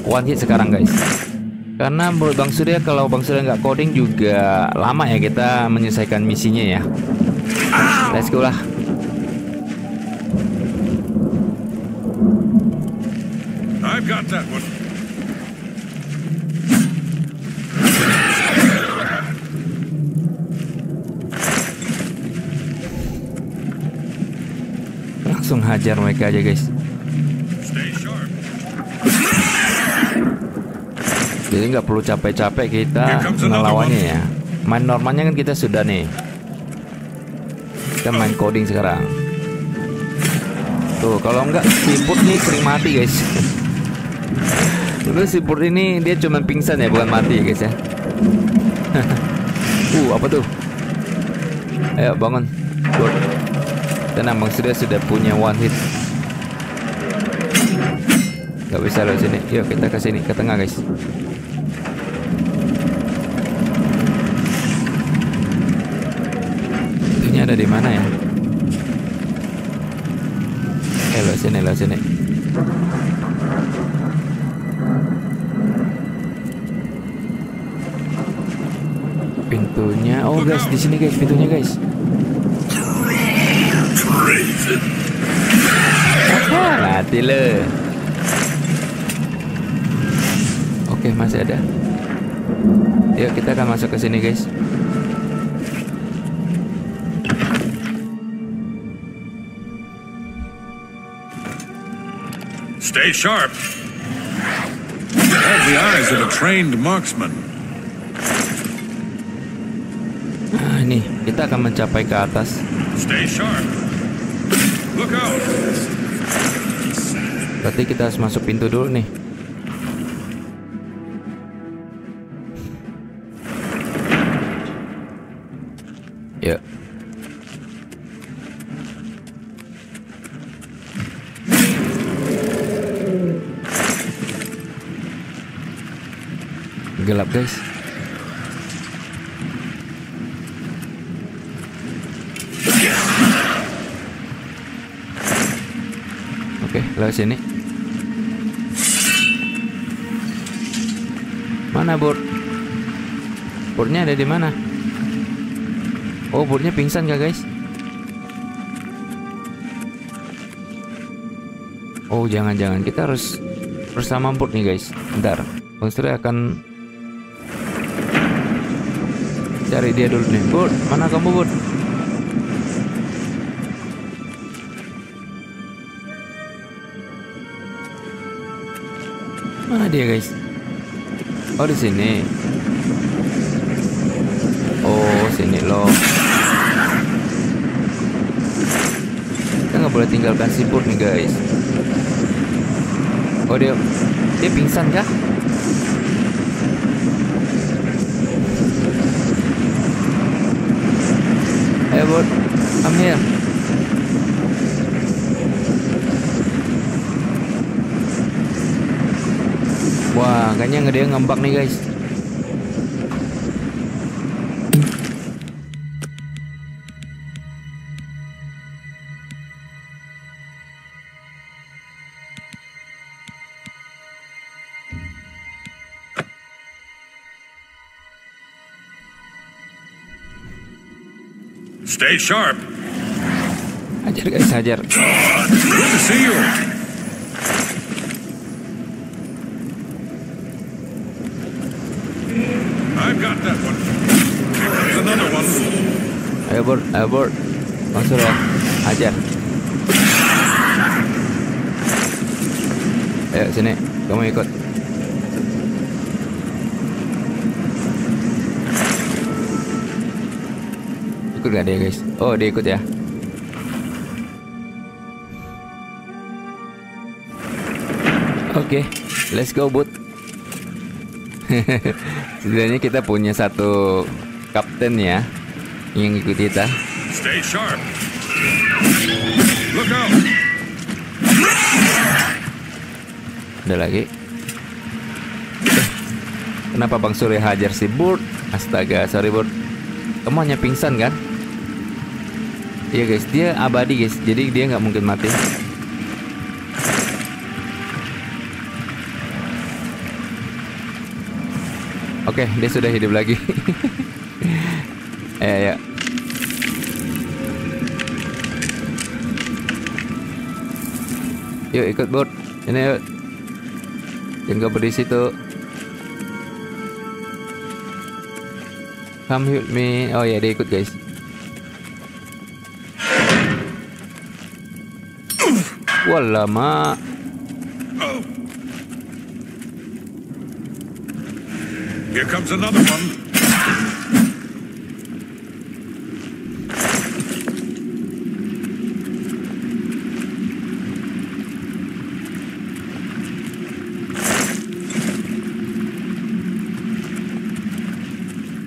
one hit sekarang guys. Karena menurut Bang Surya, kalau Bang Surya nggak coding juga lama ya kita menyelesaikan misinya ya. Let's go lah. I've got that one. Langsung hajar mereka aja guys. Stay sharp. Jadi nggak perlu capek-capek kita ngelawannya ya. Main normalnya kan kita sudah nih. Kita main coding sekarang. Tuh, kalau nggak siput nih sering mati guys. Terus siput ini dia cuma pingsan ya, bukan mati ya guys ya. Apa tuh? Ayo bangun. Good. Tenang, Bang sudah punya one hit. Gak bisa lewat sini. Yuk kita ke sini, ke tengah guys. Ini ada di mana ya? Lewat sini, lewat sini. Pintunya, oh guys, di sini guys, pintunya guys. Mati le. Oke, masih ada. Yuk kita akan masuk ke sini guys. Stay sharp. Have the eyes of a trained marksman. Nah ini kita akan mencapai ke atas. Stay sharp. Look out. Berarti kita harus masuk pintu dulu nih. Yuk. Gelap guys. Oke, lewat sini. Mana board? Boardnya ada di mana? Oh, boardnya pingsan gak guys? Oh, jangan-jangan kita harus bersama board nih guys. Bentar, Bang Suri akan cari dia dulu nih. Board, mana kamu board? Mana dia guys? Oh di sini. Oh sini loh. Kita nggak boleh tinggalkan si board nih guys. Oh dia pingsan kah? Ayo board, come here. Wah, kayaknya dia ngembak nih guys. Stay sharp. Hajar guys, hajar. Good to see you. I've got that one. There's another one. Ayo board. Langsung ya, hajar. Ayo sini, kamu ikut. Ikut gak dia guys? Oh dia ikut ya. Oke, let's go boot. Sebenarnya kita punya satu kapten ya yang ikut kita. Stay sharp. Look out. Ada lagi. Kenapa Bang Suri hajar si Burt? Astaga, sorry Burt. Kamu hanya pingsan kan? Iya guys, dia abadi guys, jadi dia nggak mungkin mati. Oke, dia sudah hidup lagi. Ya. Yuk ikut Burt. Ini yuk. Jangan berdiri situ. Come help me. Oh ya, dia ikut guys. Walama. Here comes another one.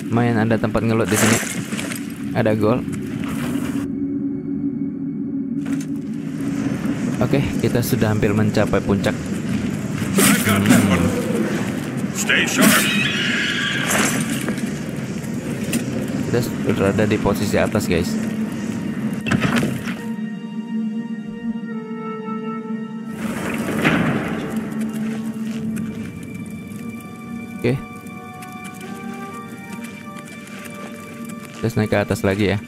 Lumayan ada tempat ngelut di sini. Ada gol. Oke, kita sudah hampir mencapai puncak. I've got that one. Stay sharp. Kita berada di posisi atas, guys. Oke. Terus naik ke atas lagi ya.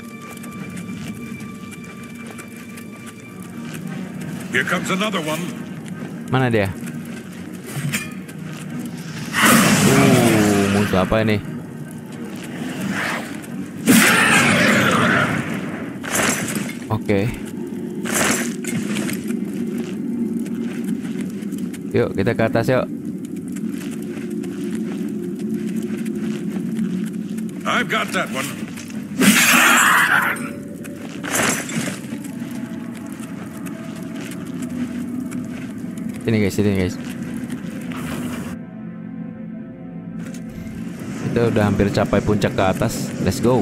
Here comes another one. Mana dia? Musuh apa ini? Oke. Yuk kita ke atas yuk. I've got that one. Sini guys. Kita udah hampir capai puncak ke atas. Let's go.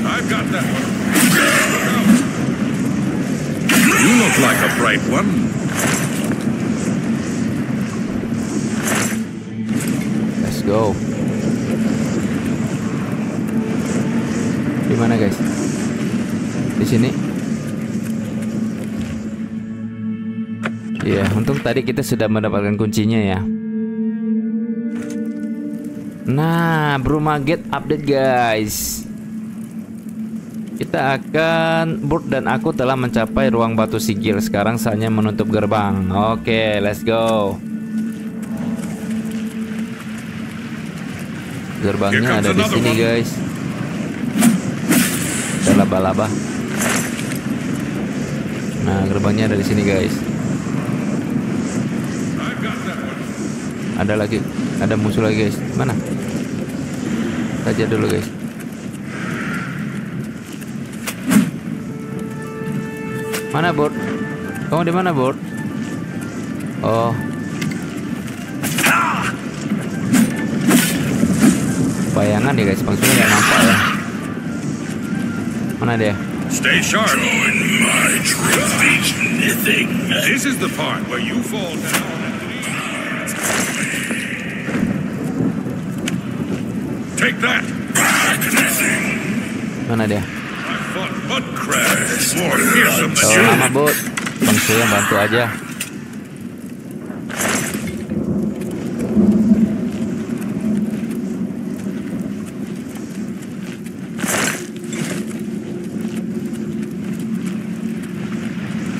I've got that one. You look like a bright one. Let's go. Di mana guys? Di sini. Iya, untung tadi kita sudah mendapatkan kuncinya ya. Nah, Bruma Gate update guys. Kita akan Burt dan aku telah mencapai ruang batu sigil. Sekarang saatnya menutup gerbang. Oke, let's go. Gerbangnya ada di sini guys. Ada laba-laba. Nah, gerbangnya ada di sini guys. Ada lagi, ada musuh lagi guys. Mana? Saja dulu guys. Mana Burt? Kamu di mana Burt? Oh. Bayangan ya guys, maksudnya nggak nampak ya. Mana dia? Stay sharp. This is the part where you fall down. Take that. Mana dia? Oh, lama Burt. Bangsunya bantu aja.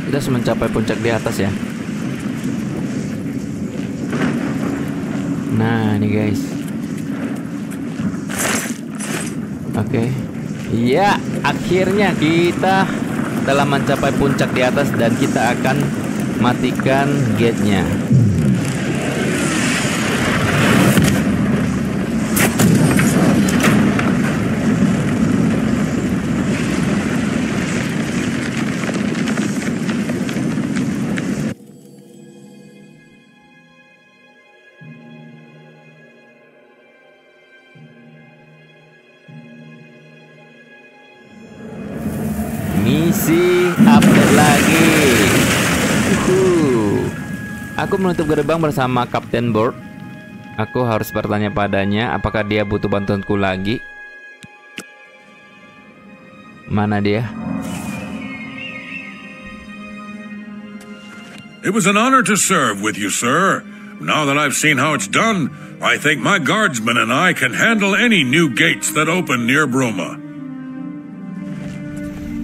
Kita sudah mencapai puncak di atas ya. Nah, ini guys. Oke. Ya, akhirnya kita telah mencapai puncak di atas dan kita akan matikan gate-nya. Misi update lagi. Aku menutup gerbang bersama Kapten Burt. Aku harus bertanya padanya apakah dia butuh bantuanku lagi. Mana dia? It was an honor to serve with you, sir. Now that I've seen how it's done, I think my guardsmen and I can handle any new gates that open near Bruma.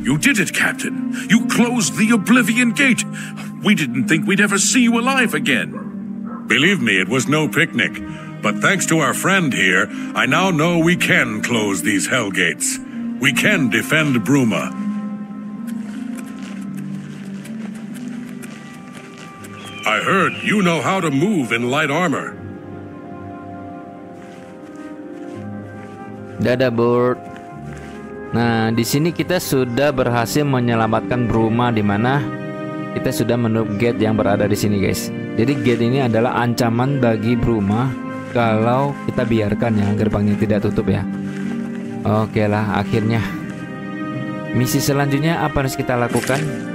You did it, Captain. You closed the Oblivion Gate. We didn't think we'd ever see you alive again. Believe me, it was no picnic. But thanks to our friend here, I now know we can close these hell gates. We can defend Bruma. I heard you know how to move in light armor. Dadah, Burt. Nah, di sini kita sudah berhasil menyelamatkan Bruma, di mana kita sudah menutup gate yang berada di sini, guys. Jadi gate ini adalah ancaman bagi Bruma kalau kita biarkan ya gerbangnya tidak tutup ya. Oke lah, akhirnya. Misi selanjutnya apa harus kita lakukan?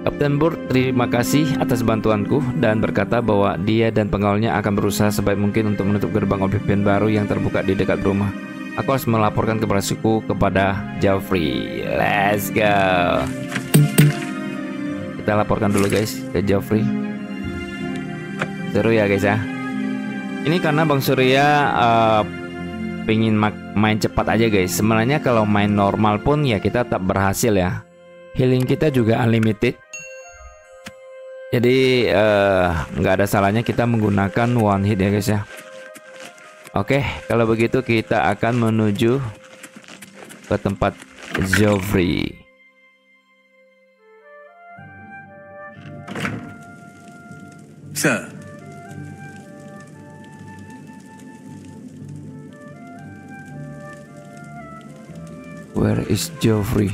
Kapten Burt terima kasih atas bantuanku dan berkata bahwa dia dan pengawalnya akan berusaha sebaik mungkin untuk menutup gerbang Oblivion baru yang terbuka di dekat rumah. Aku harus melaporkan kepada suku kepada Joffrey. Let's go. Kita laporkan dulu guys ke Joffrey. Seru ya guys ya. Ini karena Bang Surya pengen main cepat aja guys. Sebenarnya kalau main normal pun ya kita tetap berhasil ya. Healing kita juga unlimited. Jadi nggak ada salahnya kita menggunakan one hit ya guys ya. Oke, kalau begitu kita akan menuju ke tempat Joffrey. Sir. Where is Joffrey?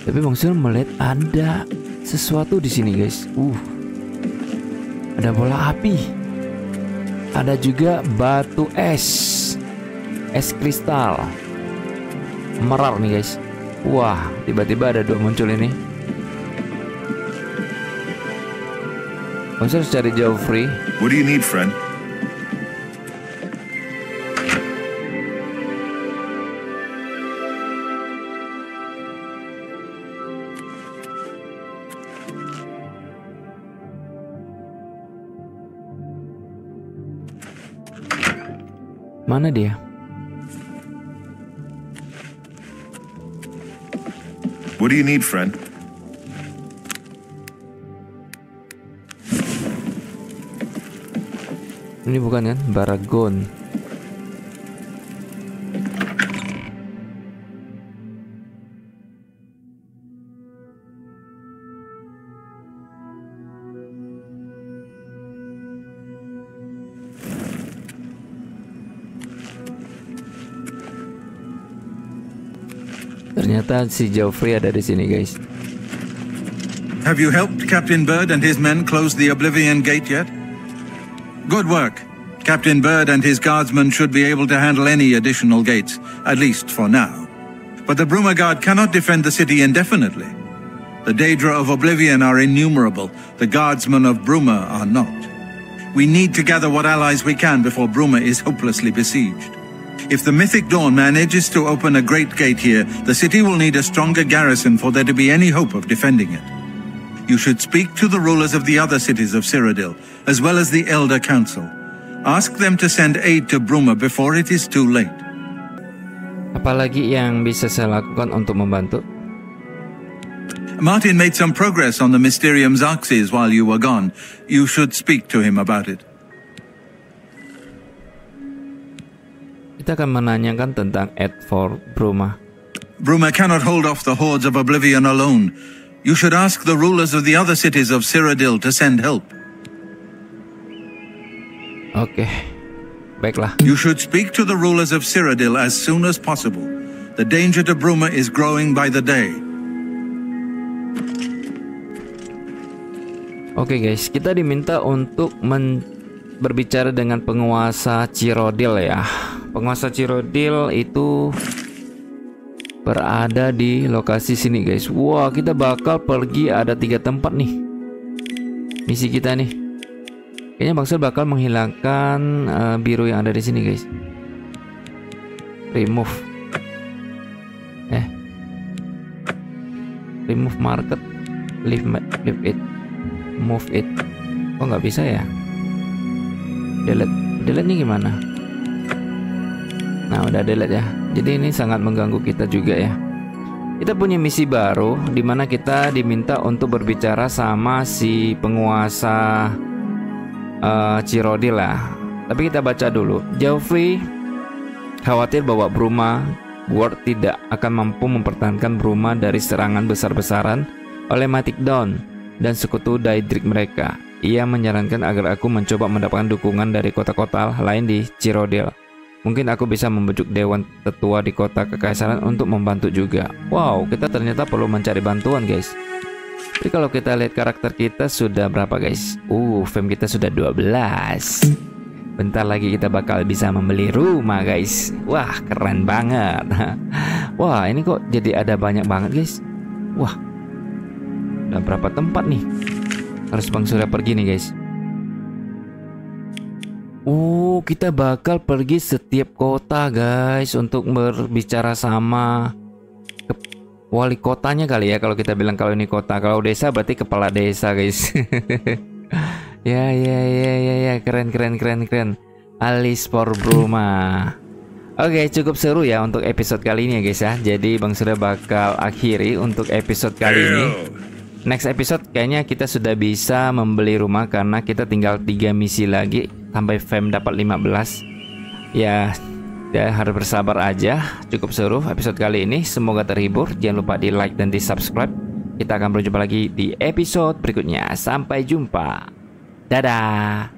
Tapi Bang Sul melihat ada sesuatu di sini guys. Ada bola api. Ada juga batu es kristal. Merar nih guys. Wah, tiba-tiba ada dua muncul ini. Bang Sul harus cari Joffrey. What do you need, friend? Mana dia? What do you need, friend? Ini bukan kan? Baragon. Ternyata si Joffrey ada di sini, guys. Have you helped Captain Bird and his men close the Oblivion Gate yet? Good work. Captain Bird and his guardsmen should be able to handle any additional gates, at least for now. But the Bruma Guard cannot defend the city indefinitely. The Daedra of Oblivion are innumerable. The guardsmen of Bruma are not. We need to gather what allies we can before Bruma is hopelessly besieged. If the Mythic Dawn manages to open a great gate here, the city will need a stronger garrison for there to be any hope of defending it. You should speak to the rulers of the other cities of Cyrodiil, as well as the Elder Council. Ask them to send aid to Bruma before it is too late. Apalagi yang bisa saya lakukan untuk membantu? Martin made some progress on the Mysterium Xarxes while you were gone. You should speak to him about it. Kita akan menanyakan tentang aid for Bruma. Bruma cannot hold off the hordes of Oblivion alone. You should ask the rulers of the other cities of Cyrodiil to send help. Oke, baiklah. You should speak to the rulers of Cyrodiil as soon as possible. The danger to Bruma is growing by the day. Oke guys, kita diminta untuk berbicara dengan penguasa Cyrodiil ya. Penguasa Cyrodiil itu berada di lokasi sini guys. Wah, kita bakal pergi ada 3 tempat nih. Misi kita nih. Kayaknya Bangsa bakal menghilangkan biru yang ada di sini guys. Remove. Remove market. Leave it. Move it. Kok nggak bisa ya? Delete-nya gimana? Nah, udah delete ya. Jadi ini sangat mengganggu kita juga ya. Kita punya misi baru di mana kita diminta untuk berbicara sama si penguasa Cyrodiil lah. Tapi kita baca dulu. Joffrey khawatir bahwa Bruma Guard tidak akan mampu mempertahankan Bruma dari serangan besar-besaran oleh Mythic Dawn dan sekutu Daedric mereka. Ia menyarankan agar aku mencoba mendapatkan dukungan dari kota-kota lain di Cyrodiil. Mungkin aku bisa membujuk Dewan Tetua di kota Kekaisaran untuk membantu juga. Wow, kita ternyata perlu mencari bantuan guys. Tapi kalau kita lihat karakter kita sudah berapa guys? Fame kita sudah 12. Bentar lagi kita bakal bisa membeli rumah guys. Wah, keren banget. Wah, ini kok jadi ada banyak banget guys. Wah, udah berapa tempat nih? Harus Bang Surya pergi nih guys. Kita bakal pergi setiap kota guys untuk berbicara sama wali kotanya kali ya, kalau kita bilang kalau ini kota. Kalau desa berarti kepala desa guys. Ya, keren. Alice for Bruma. Oke, cukup seru ya untuk episode kali ini ya guys ya. Jadi Bang Surya bakal akhiri untuk episode kali ini. Next episode kayaknya kita sudah bisa membeli rumah karena kita tinggal 3 misi lagi sampai fam dapat 15. Ya harus bersabar aja. Cukup seru episode kali ini. Semoga terhibur. Jangan lupa di like dan di subscribe. Kita akan berjumpa lagi di episode berikutnya. Sampai jumpa. Dadah.